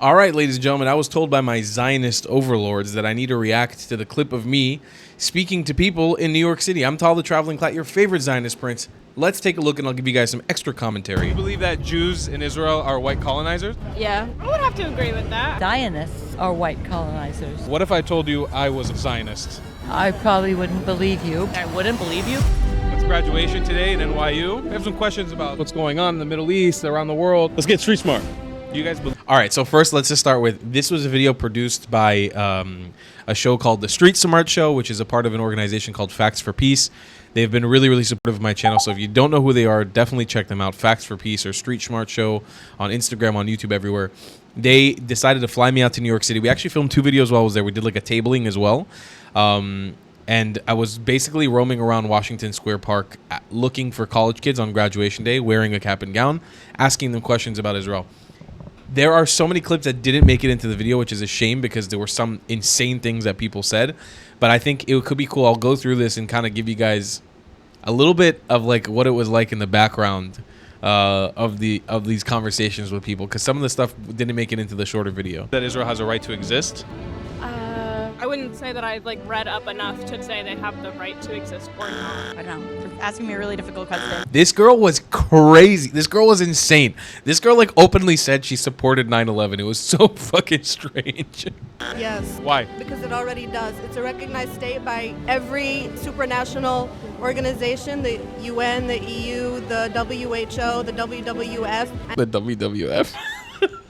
All right, ladies and gentlemen, I was told by my Zionist overlords that I need to react to the clip of me speaking to people in New York City. I'm Tal the Traveling Clat, your favorite Zionist prince. Let's take a look and I'll give you guys some extra commentary. Do you believe that Jews in Israel are white colonizers? Yeah, I would have to agree with that. Zionists are white colonizers. What if I told you I was a Zionist? I probably wouldn't believe you. I wouldn't believe you. It's graduation today in NYU. We have some questions about what's going on in the Middle East, around the world. Let's get street smart. Do you guys believe? All right, so first let's just start with, this was a video produced by a show called The Street Smart Show, which is a part of an organization called Facts for Peace. They've been really, really supportive of my channel, so if you don't know who they are, definitely check them out. Facts for Peace or Street Smart Show on Instagram, on YouTube, everywhere. They decided to fly me out to New York City. We actually filmed 2 videos while I was there. We did like a tabling as well. And I was basically roaming around Washington Square Park looking for college kids on graduation day, wearing a cap and gown, asking them questions about Israel. There are so many clips that didn't make it into the video, which is a shame because there were some insane things that people said. But I think it could be cool. I'll go through this and kind of give you guys a little bit of like what it was like in the background of these conversations with people, because some of the stuff didn't make it into the shorter video. That Israel has a right to exist? I wouldn't say that I've read up enough to say they have the right to exist or not. I don't know. You're asking me a really difficult question. This girl was crazy. This girl was insane. This girl openly said she supported 9/11. It was so fucking strange. Yes. Why? Because it already does. It's a recognized state by every supranational organization, the UN, the EU, the WHO, the WWF. The WWF.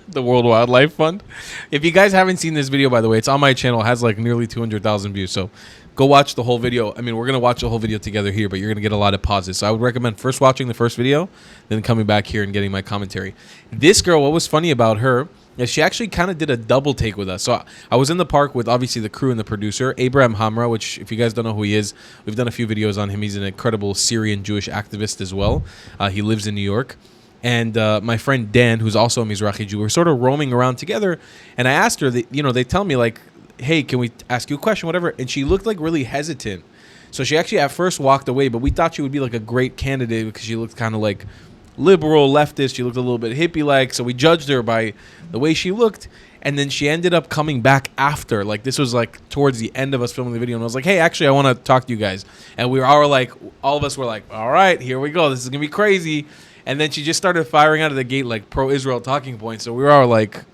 The World Wildlife Fund. If you guys haven't seen this video, by the way, it's on my channel. It has nearly 200,000 views. So go watch the whole video. I mean, we're going to watch the whole video together here, but you're going to get a lot of pauses. So I would recommend first watching the first video, then coming back here and getting my commentary. This girl, what was funny about her is she actually kind of did a double take with us. So I was in the park with obviously the crew and the producer, Abraham Hamra, which if you guys don't know who he is, we've done a few videos on him. He's an incredible Syrian Jewish activist as well. He lives in New York. And my friend Dan, who's also a Mizrahi Jew, we're sort of roaming around together. And I asked her, they tell me hey, can we ask you a question, whatever? And she looked really hesitant. So she actually at first walked away, but we thought she would be a great candidate because she looked kind of liberal, leftist. She looked a little bit hippie-like. So we judged her by the way she looked. And then she ended up coming back after. This was towards the end of us filming the video. And I was like, hey, actually, I want to talk to you guys. And we were all of us were like, all right, here we go. This is going to be crazy. And then she just started firing out of the gate pro-Israel talking points. So we were all like,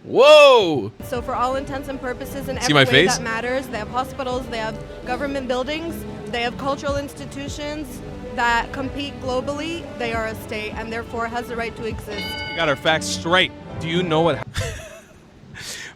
whoa. So for all intents and purposes, in See every my way face? that matters, they have hospitals, they have government buildings, they have cultural institutions that compete globally. They are a state and therefore has the right to exist. We got our facts straight. Do you know what?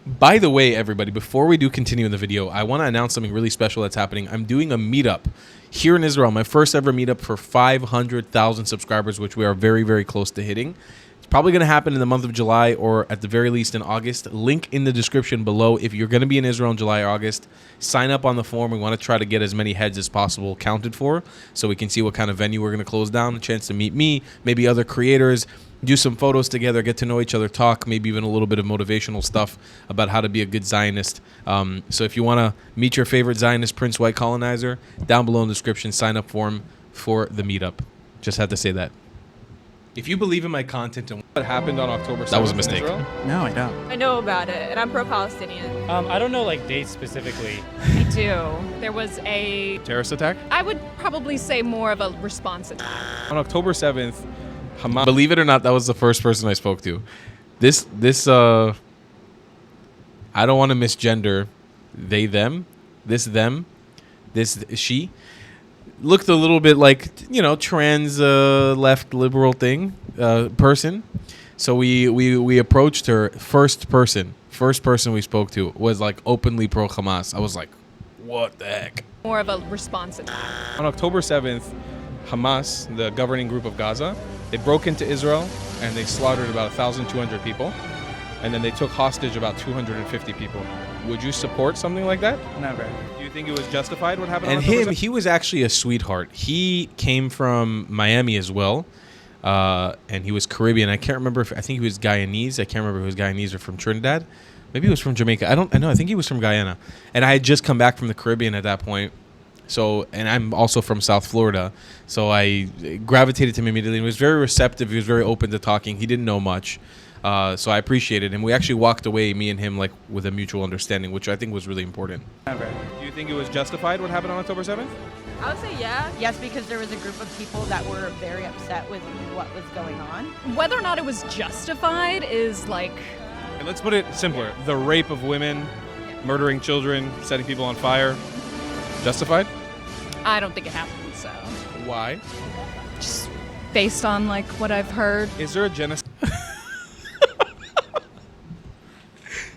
By the way, everybody, before we do continue in the video, I want to announce something really special that's happening. I'm doing a meetup here in Israel, my first ever meetup for 500,000 subscribers, which we are very, very close to hitting. It's probably going to happen in the month of July or at the very least in August. Link in the description below. If you're going to be in Israel in July or August, sign up on the form. We want to try to get as many heads as possible counted for so we can see what kind of venue we're going to close down, a chance to meet me, maybe other creators, do some photos together, get to know each other, talk, maybe even a little bit of motivational stuff about how to be a good Zionist. So if you want to meet your favorite Zionist prince, white colonizer, down below in the description, sign up form for the meetup. Just had to say that. If you believe in my content and What happened on October 7th That was a in mistake. Israel? No, I don't. I know about it, and I'm pro-Palestinian. I don't know dates specifically. I do. There was a, Terrorist attack? I would probably say more of a response attack. On October 7th, Hamas. believe it or not, that was the first person I spoke to. This I don't want to misgender they, them, this, them, this, she. Looked a little bit trans left liberal thing person. So we approached her. First person we spoke to was openly pro Hamas. I was like, what the heck? More of a response attack. On October 7th, Hamas, the governing group of Gaza, they broke into Israel and they slaughtered about 1,200 people. And then they took hostage about 250 people. Would you support something like that? Never. Do you think it was justified what happened And on October 7th? he was actually a sweetheart. He came from Miami as well. And he was Caribbean. I can't remember I think he was Guyanese. I can't remember if he was Guyanese or from Trinidad. Maybe he was from Jamaica. I know. I think he was from Guyana. And I had just come back from the Caribbean at that point. So, and I'm also from South Florida. So I gravitated to him immediately. He was very receptive. He was very open to talking. He didn't know much. So I appreciated him. We actually walked away, me and him, like with a mutual understanding, which I think was really important. Do you think it was justified what happened on October 7th? I would say yeah. Yes, because there was a group of people that were very upset with what was going on. Whether or not it was justified is like, And let's put it simpler. The rape of women, murdering children, setting people on fire. Justified? I don't think it happened. So Why? just based on like what I've heard. Is there a genocide?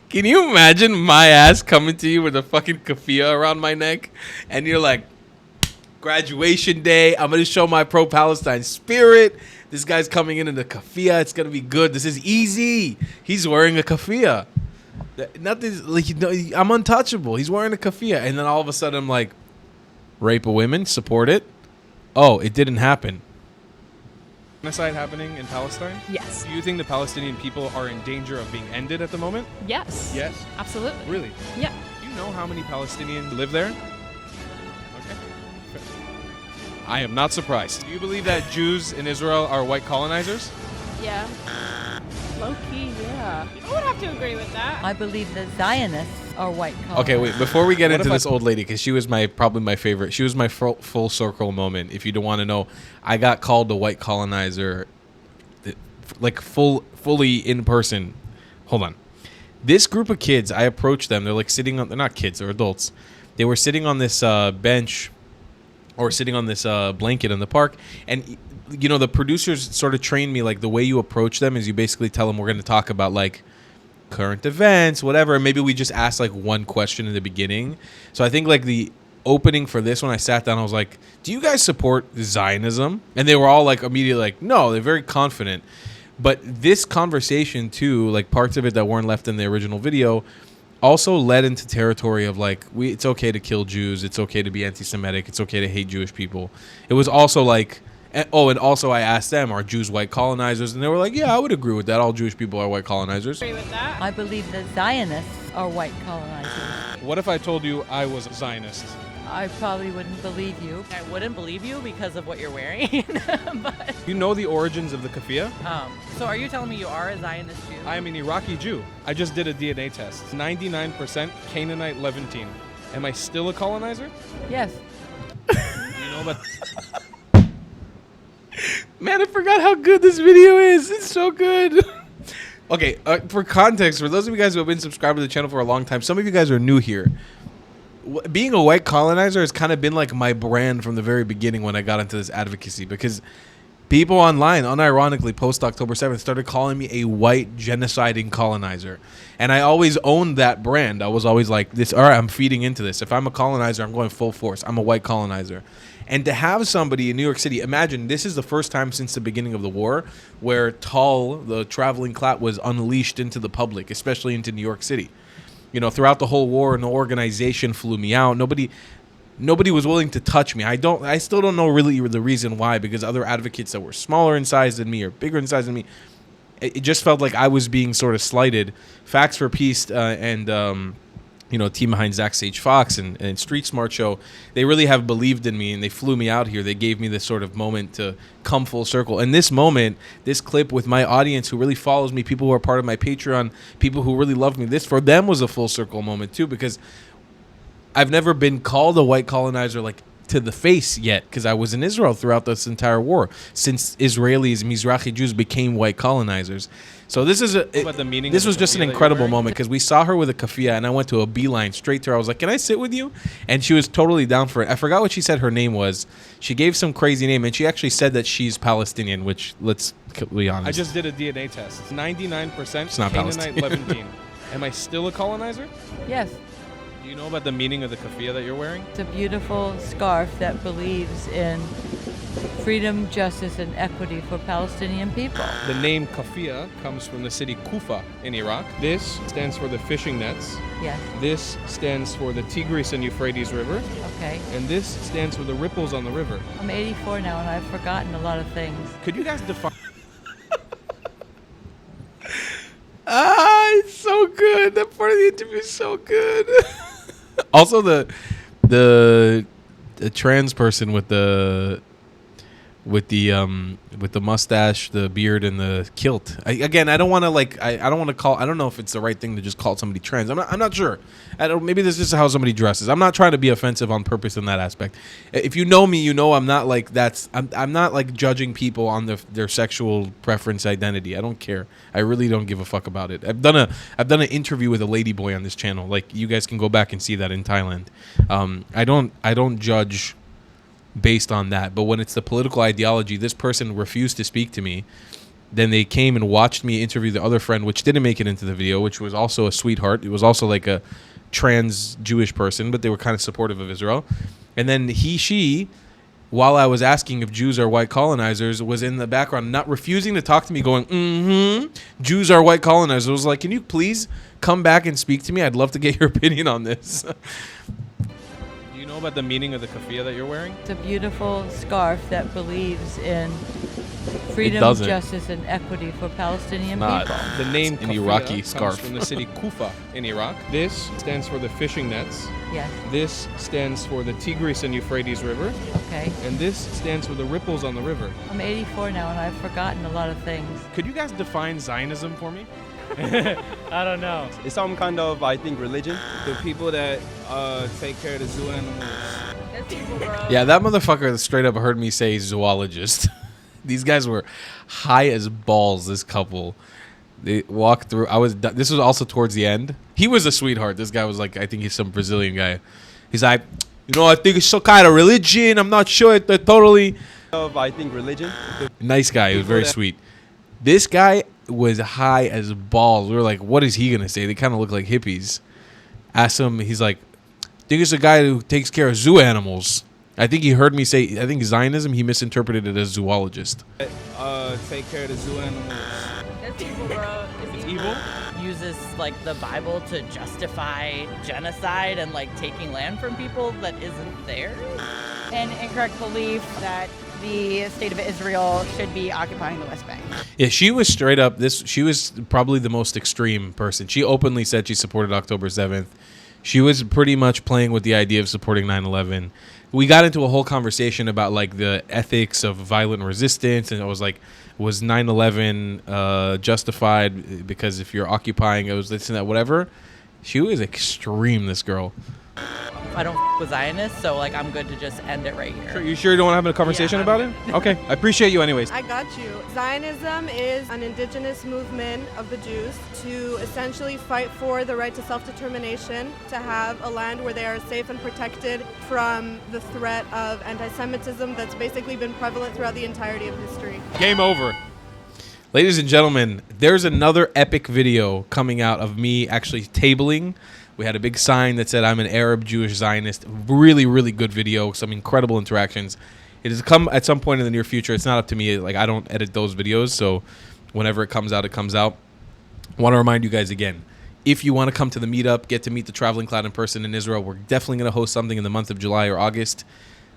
Can you imagine my ass coming to you with a fucking keffiyeh around my neck, and you're like, graduation day, I'm gonna show my pro-Palestine spirit. This guy's coming in the keffiyeh. It's gonna be good. This is easy. He's wearing a keffiyeh. Nothing's like, you know, I'm untouchable. He's wearing a keffiyeh, and then all of a sudden I'm like, rape of women, support it. Oh, it didn't happen. Genocide happening in Palestine? Yes. Do you think the Palestinian people are in danger of being ended at the moment? Yes. Yes. Absolutely. Really? Yeah. Do you know how many Palestinians live there? Okay. I am not surprised. Do you believe that Jews in Israel are white colonizers? Yeah. Low key, yeah. I would have to agree with that. I believe the Zionists are white colonizers. Okay, wait. Before we get What into if I- this old lady, because she was probably my favorite. She was my full circle moment. If you don't want to know, I got called a white colonizer, like fully in person. Hold on. This group of kids, I approached them. They're like sitting on. They're not kids. They're adults. They were sitting on this bench, or sitting on this blanket in the park, and you know the producers sort of trained me like the way you approach them is you basically tell them we're going to talk about like current events, whatever. Maybe we just ask like one question in the beginning. So I think like the opening for this one, I sat down, I was like, do you guys support Zionism? And they were all like immediately like, no. They're very confident. But this conversation too, like parts of it that weren't left in the original video, also led into territory of like, it's okay to kill Jews, it's okay to be anti-Semitic, it's okay to hate Jewish people. It was also like, oh, and also I asked them, are Jews white colonizers? And they were like, yeah, I would agree with that. All Jewish people are white colonizers. Agree with that. I believe the Zionists are white colonizers. What if I told you I was a Zionist? I probably wouldn't believe you. I wouldn't believe you because of what you're wearing. But You know the origins of the keffiyeh? so are you telling me you are a Zionist Jew? I am an Iraqi Jew. I just did a DNA test. 99% Canaanite Levantine. Am I still a colonizer? Yes. You know, but Man, I forgot how good this video is. It's so good. Okay, for context, for those of you guys who have been subscribed to the channel for a long time, some of you guys are new here. Being a white colonizer has kind of been like my brand from the very beginning when I got into this advocacy, because people online, unironically, post October 7th, started calling me a white genociding colonizer. And I always owned that brand. I was always like, all right, I'm feeding into this. If I'm a colonizer, I'm going full force. I'm a white colonizer. And to have somebody in New York City, imagine this is the first time since the beginning of the war where Tull, the traveling clout, was unleashed into the public, especially into New York City. You know, throughout the whole war, no organization flew me out. Nobody was willing to touch me. I still don't know really the reason why, because other advocates that were smaller in size than me or bigger in size than me, it just felt like I was being sort of slighted. Facts for Peace and you know, team behind Zach Sage Fox and Street Smart Show, they really have believed in me, and they flew me out here. They gave me this sort of moment to come full circle. And this moment, this clip with my audience who really follows me, people who are part of my Patreon, people who really love me, this for them was a full circle moment too, because I've never been called a white colonizer like to the face yet, because I was in Israel throughout this entire war, since Israelis, Mizrahi Jews became white colonizers. So this is this was just an incredible moment, because we saw her with a keffiyeh, and I went to a beeline straight to her. I was like, "Can I sit with you?" And she was totally down for it. I forgot what she said her name was. She gave some crazy name, and she actually said that she's Palestinian, which, let's be honest, I just did a DNA test. 99% It's not Canaanite Palestinian. Levantine. Am I still a colonizer? Yes. Do you know about the meaning of the keffiyeh that you're wearing? It's a beautiful scarf that believes in freedom, justice, and equity for Palestinian people. The name keffiyeh comes from the city Kufa in Iraq. This stands for the fishing nets. Yes. This stands for the Tigris and Euphrates River. Okay. And this stands for the ripples on the river. I'm 84 now, and I've forgotten a lot of things. Could you guys define? It's so good. That part of the interview is so good. Also, the trans person with the with the mustache, the beard, and the kilt. I don't want to I don't want to call. I don't know if it's the right thing to just call somebody trans. I'm not sure. Maybe this is how somebody dresses. I'm not trying to be offensive on purpose in that aspect. If you know me, you know I'm not like that's. I'm not like judging people on their sexual preference identity. I don't care. I really don't give a fuck about it. I've done an interview with a lady boy on this channel. Like, you guys can go back and see that in Thailand. I don't judge based on that, but when it's the political ideology, this person refused to speak to me. Then they came and watched me interview the other friend, which didn't make it into the video, which was also a sweetheart. It was also like a trans Jewish person, but they were kind of supportive of Israel. And then she, while I was asking if Jews are white colonizers, was in the background, not refusing to talk to me, going, Jews are white colonizers. I was like, can you please come back and speak to me? I'd love to get your opinion on this. Know about the meaning of the keffiyeh that you're wearing? It's a beautiful scarf that believes in freedom, justice, and equity for Palestinian people. The name an keffiyeh Iraqi comes scarf from the city Kufa in Iraq. This stands for the fishing nets. Yes. This stands for the Tigris and Euphrates River. Okay. And this stands for the ripples on the river. I'm 84 now, and I've forgotten a lot of things. Could you guys define Zionism for me? I don't know. It's some kind of, I think, religion. The people that take care of the zoo animals. Yeah, that motherfucker straight up heard me say zoologist. These guys were high as balls, this couple. They walked through. This was also towards the end. He was a sweetheart. This guy was like, I think he's some Brazilian guy. He's like, I think it's some kind of religion. I'm not sure. They're totally. I think religion. Nice guy. He was very sweet. This guy was high as balls. We were like, what is he going to say? They kind of look like hippies. Asked him, he's like, I think it's a guy who takes care of zoo animals. I think he heard me say, I think Zionism, he misinterpreted it as zoologist. Take care of the zoo animals. It's evil, bro. It's evil. Uses like the Bible to justify genocide and like taking land from people that isn't theirs. An incorrect belief that the state of Israel should be occupying the West Bank. Yeah, she was straight up. She was probably the most extreme person. She openly said she supported October 7th. She was pretty much playing with the idea of supporting 9/11. We got into a whole conversation about like the ethics of violent resistance, and it was like, was 9/11 justified because if you're occupying, it was this and that, whatever. She was extreme, this girl. I don't with Zionists, so like I'm good to just end it right here. Sure, you sure you don't want to have a conversation about it? Okay, I appreciate you anyways. I got you. Zionism is an indigenous movement of the Jews to essentially fight for the right to self-determination, to have a land where they are safe and protected from the threat of anti-Semitism that's basically been prevalent throughout the entirety of history. Game over. Ladies and gentlemen, there's another epic video coming out of me actually tabling. We had a big sign that said I'm an Arab Jewish Zionist. Really, really good video. Some incredible interactions. It has come at some point in the near future. It's not up to me. Like, I don't edit those videos, so whenever it comes out, it comes out. I want to remind you guys again, if you want to come to the meetup, get to meet the Traveling Cloud in person in Israel, we're definitely going to host something in the month of July or August.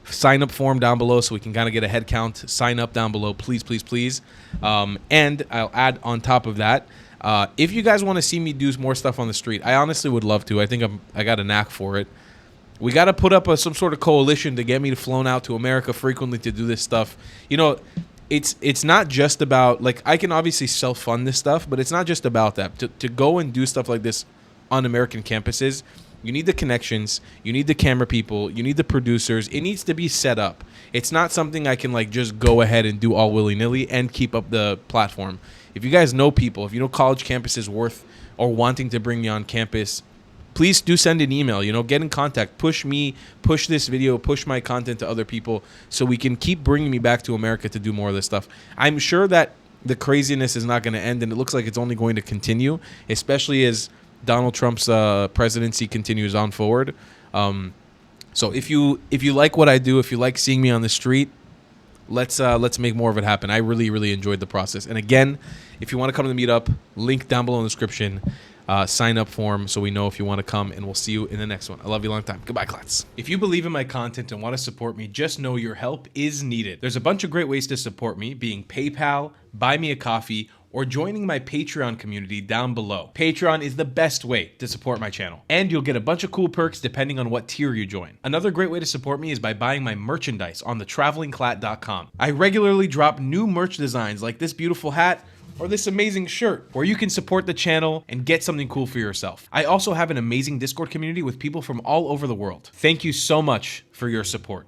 Sign up form down below so we can kind of get a head count. Sign up down below, please, please, please. And I'll add on top of that, if you guys want to see me do more stuff on the street, I honestly would love to. I think I got a knack for it. We got to put up some sort of coalition to get me flown out to America frequently to do this stuff. You know, it's not just about, like, I can obviously self-fund this stuff, but it's not just about that. To go and do stuff like this on American campuses, you need the connections, you need the camera people, you need the producers. It needs to be set up. It's not something I can, like, just go ahead and do all willy-nilly and keep up the platform. If you guys know people, if you know college campuses worth or wanting to bring me on campus, please do send an email, get in contact, push me, push this video, push my content to other people so we can keep bringing me back to America to do more of this stuff. I'm sure that the craziness is not going to end, and it looks like it's only going to continue, especially as Donald Trump's presidency continues on forward. So if you like what I do, if you like seeing me on the street, let's make more of it happen. I really, really enjoyed the process. And again, if you want to come to the meetup, link down below in the description. Sign up form so we know if you want to come, and we'll see you in the next one. I love you a long time. Goodbye, class. If you believe in my content and want to support me, just know your help is needed. There's a bunch of great ways to support me, being PayPal, Buy Me a Coffee, or joining my Patreon community down below. Patreon is the best way to support my channel, and you'll get a bunch of cool perks depending on what tier you join. Another great way to support me is by buying my merchandise on thetravelingclat.com. I regularly drop new merch designs like this beautiful hat or this amazing shirt, where you can support the channel and get something cool for yourself. I also have an amazing Discord community with people from all over the world. Thank you so much for your support.